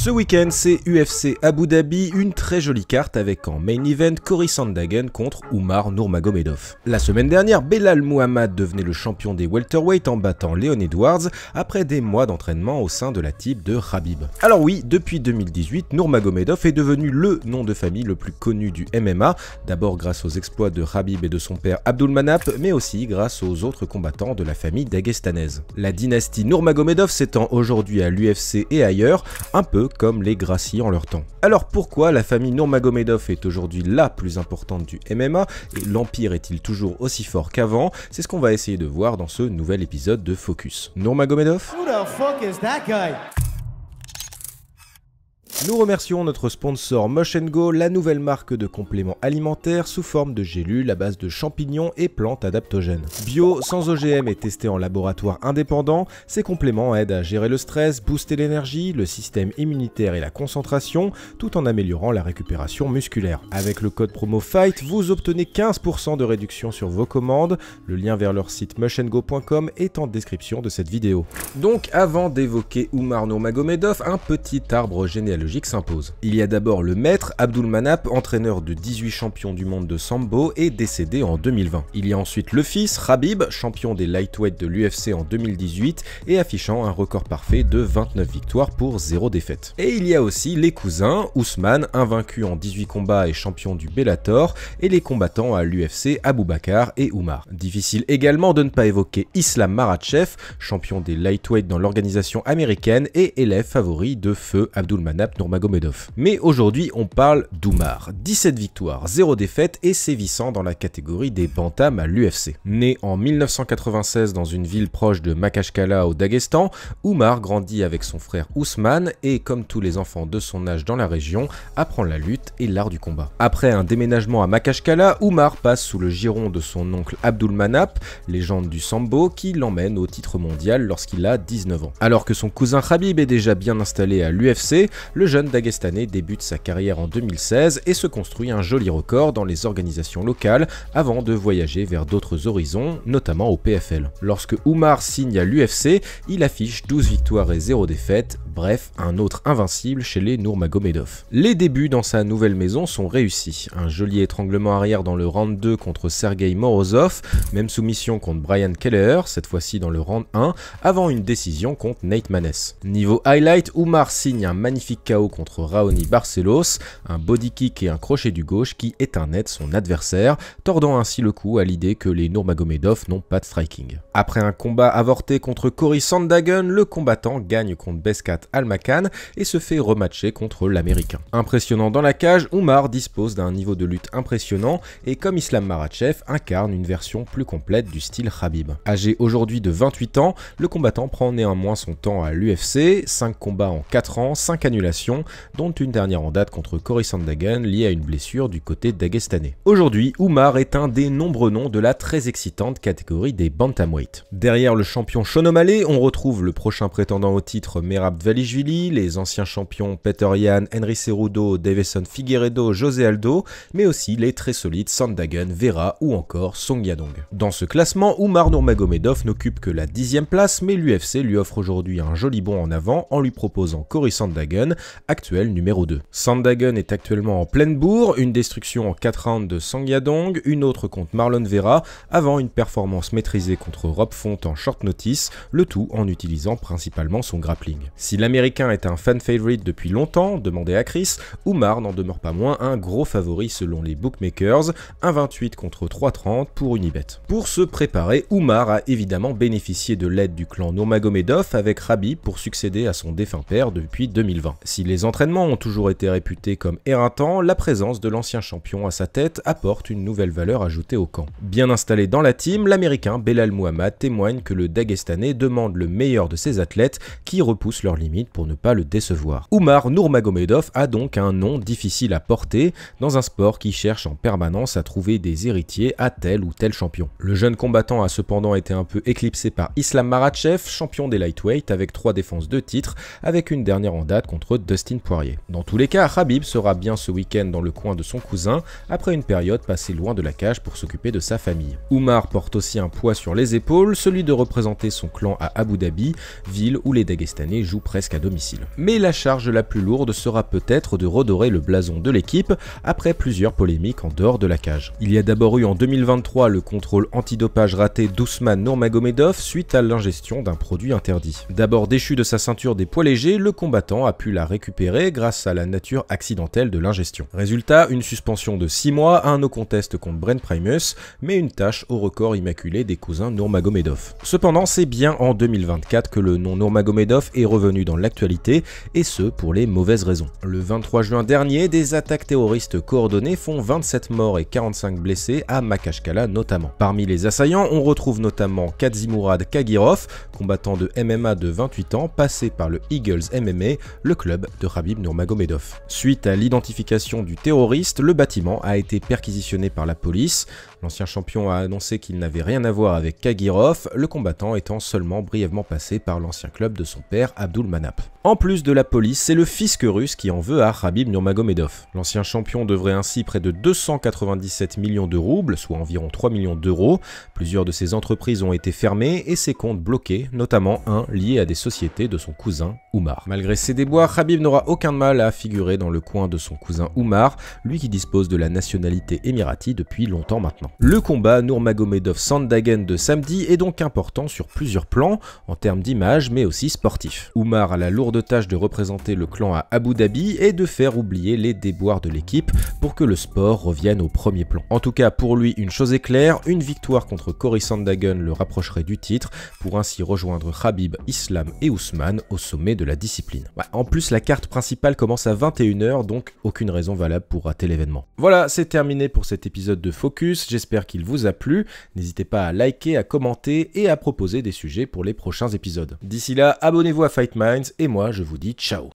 Ce week-end, c'est UFC Abu Dhabi, une très jolie carte avec en main event Cory Sandhagen contre Umar Nurmagomedov. La semaine dernière, Belal Muhammad devenait le champion des welterweight en battant Leon Edwards après des mois d'entraînement au sein de la team de Khabib. Alors oui, depuis 2018, Nurmagomedov est devenu le nom de famille le plus connu du MMA, d'abord grâce aux exploits de Khabib et de son père Abdulmanap, mais aussi grâce aux autres combattants de la famille dagestanaise. La dynastie Nurmagomedov s'étend aujourd'hui à l'UFC et ailleurs, un peu comme les Gracie en leur temps. Alors pourquoi la famille Nurmagomedov est aujourd'hui la plus importante du MMA et l'Empire est-il toujours aussi fort qu'avant? C'est ce qu'on va essayer de voir dans ce nouvel épisode de Focus. Nurmagomedov? Who the fuck is that guy? Nous remercions notre sponsor Mosh & Go, la nouvelle marque de compléments alimentaires sous forme de gélules à base de champignons et plantes adaptogènes. Bio, sans OGM et testés en laboratoire indépendant, ces compléments aident à gérer le stress, booster l'énergie, le système immunitaire et la concentration, tout en améliorant la récupération musculaire. Avec le code promo FIGHT, vous obtenez 15% de réduction sur vos commandes. Le lien vers leur site mushandgo.com est en description de cette vidéo. Donc avant d'évoquer Umar Nurmagomedov, un petit arbre généalogique s'impose. Il y a d'abord le maître Abdulmanap, entraîneur de 18 champions du monde de sambo et décédé en 2020. Il y a ensuite le fils Khabib, champion des lightweight de l'UFC en 2018 et affichant un record parfait de 29 victoires pour 0 défaite. Et il y a aussi les cousins Ousmane, invaincu en 18 combats et champion du Bellator, et les combattants à l'UFC Aboubakar et Umar. Difficile également de ne pas évoquer Islam Makhachev, champion des lightweight dans l'organisation américaine et élève favori de feu Abdulmanap Nurmagomedov. Mais aujourd'hui, on parle d'Umar. 17 victoires, 0 défaite et sévissant dans la catégorie des bantams à l'UFC. Né en 1996 dans une ville proche de Makashkala au Daghestan, Umar grandit avec son frère Ousmane et, comme tous les enfants de son âge dans la région, apprend la lutte et l'art du combat. Après un déménagement à Makashkala, Umar passe sous le giron de son oncle Abdulmanap, légende du sambo, qui l'emmène au titre mondial lorsqu'il a 19 ans. Alors que son cousin Khabib est déjà bien installé à l'UFC, le jeune Dagestanais débute sa carrière en 2016 et se construit un joli record dans les organisations locales avant de voyager vers d'autres horizons, notamment au PFL. Lorsque Umar signe à l'UFC, il affiche 12 victoires et 0 défaites, bref, un autre invincible chez les Nurmagomedov. Les débuts dans sa nouvelle maison sont réussis. Un joli étranglement arrière dans le round 2 contre Sergei Morozov, même soumission contre Brian Kelleher, cette fois-ci dans le round 1, avant une décision contre Nate Maness. Niveau highlight, Umar signe un magnifique KO contre Raoni Barcelos, un body kick et un crochet du gauche qui éteint net son adversaire, tordant ainsi le cou à l'idée que les Nurmagomedov n'ont pas de striking. Après un combat avorté contre Cory Sandhagen, le combattant gagne contre Beskat Almakhan et se fait rematcher contre l'américain. Impressionnant dans la cage, Umar dispose d'un niveau de lutte impressionnant et comme Islam Makhachev incarne une version plus complète du style Khabib. Âgé aujourd'hui de 28 ans, le combattant prend néanmoins son temps à l'UFC, 5 combats en 4 ans, 5 annulations, dont une dernière en date contre Cory Sandhagen liée à une blessure du côté dagestanais. Aujourd'hui, Umar est un des nombreux noms de la très excitante catégorie des bantamweight. Derrière le champion Sean O'Malley, on retrouve le prochain prétendant au titre Merab Dvalishvili, les anciens champions Peter Yan, Henry Cejudo, Davison Figueiredo, José Aldo, mais aussi les très solides Sandhagen, Vera ou encore Song Yadong. Dans ce classement, Umar Nurmagomedov n'occupe que la 10e place, mais l'UFC lui offre aujourd'hui un joli bond en avant en lui proposant Cory Sandhagen, actuel numéro 2. Sandhagen est actuellement en pleine bourre, une destruction en 4 rounds de Song Yadong, une autre contre Marlon Vera, avant une performance maîtrisée contre Rob Font en short notice, le tout en utilisant principalement son grappling. Si l'américain est un fan favorite depuis longtemps, demandé à Chris, Umar n'en demeure pas moins un gros favori selon les bookmakers, 1,28 contre 3,30 pour Unibet. Pour se préparer, Umar a évidemment bénéficié de l'aide du clan Nurmagomedov avec Khabib pour succéder à son défunt père depuis 2020. Si les entraînements ont toujours été réputés comme éreintants, la présence de l'ancien champion à sa tête apporte une nouvelle valeur ajoutée au camp. Bien installé dans la team, l'américain Belal Muhammad témoigne que le Dagestanais demande le meilleur de ses athlètes qui repoussent leurs limites pour ne pas le décevoir. Umar Nurmagomedov a donc un nom difficile à porter dans un sport qui cherche en permanence à trouver des héritiers à tel ou tel champion. Le jeune combattant a cependant été un peu éclipsé par Islam Makhachev, champion des lightweight avec 3 défenses de titre, avec une dernière en date contre Dustin Poirier. Dans tous les cas, Khabib sera bien ce week-end dans le coin de son cousin, après une période passée loin de la cage pour s'occuper de sa famille. Umar porte aussi un poids sur les épaules, celui de représenter son clan à Abu Dhabi, ville où les Dagestanais jouent presque à domicile. Mais la charge la plus lourde sera peut-être de redorer le blason de l'équipe après plusieurs polémiques en dehors de la cage. Il y a d'abord eu en 2023 le contrôle antidopage raté d'Ousmane Nurmagomedov suite à l'ingestion d'un produit interdit. D'abord déchu de sa ceinture des poids légers, le combattant a pu la récupérer grâce à la nature accidentelle de l'ingestion. Résultat, une suspension de 6 mois, un no contest contre Brent Primus, mais une tâche au record immaculé des cousins Nurmagomedov. Cependant, c'est bien en 2024 que le nom Nurmagomedov est revenu dans l'actualité, et ce pour les mauvaises raisons. Le 23 juin dernier, des attaques terroristes coordonnées font 27 morts et 45 blessés à Makachkala notamment. Parmi les assaillants, on retrouve notamment Kadzimurad Kagirov, combattant de MMA de 28 ans, passé par le Eagles MMA, le club de Khabib Nurmagomedov. Suite à l'identification du terroriste, le bâtiment a été perquisitionné par la police. L'ancien champion a annoncé qu'il n'avait rien à voir avec Kagirov, le combattant étant seulement brièvement passé par l'ancien club de son père Abdul Manap. En plus de la police, c'est le fisc russe qui en veut à Khabib Nurmagomedov. L'ancien champion devrait ainsi près de 297 millions de roubles, soit environ 3 millions d'euros. Plusieurs de ses entreprises ont été fermées et ses comptes bloqués, notamment un lié à des sociétés de son cousin Umar. Malgré ses déboires, Khabib n'aura aucun mal à figurer dans le coin de son cousin Umar, lui qui dispose de la nationalité émirati depuis longtemps maintenant. Le combat Nurmagomedov-Sandhagen de samedi est donc important sur plusieurs plans, en termes d'image mais aussi sportif. Umar a la lourde tâche de représenter le clan à Abu Dhabi et de faire oublier les déboires de l'équipe pour que le sport revienne au premier plan. En tout cas, pour lui, une chose est claire, une victoire contre Cory Sandhagen le rapprocherait du titre pour ainsi rejoindre Khabib, Islam et Ousmane au sommet de la discipline. En plus, la carte principale commence à 21 h, donc aucune raison valable pour rater l'événement. Voilà, c'est terminé pour cet épisode de Focus, j'espère qu'il vous a plu. N'hésitez pas à liker, à commenter et à proposer des sujets pour les prochains épisodes. D'ici là, abonnez-vous à Fight Minds et moi je vous dis ciao.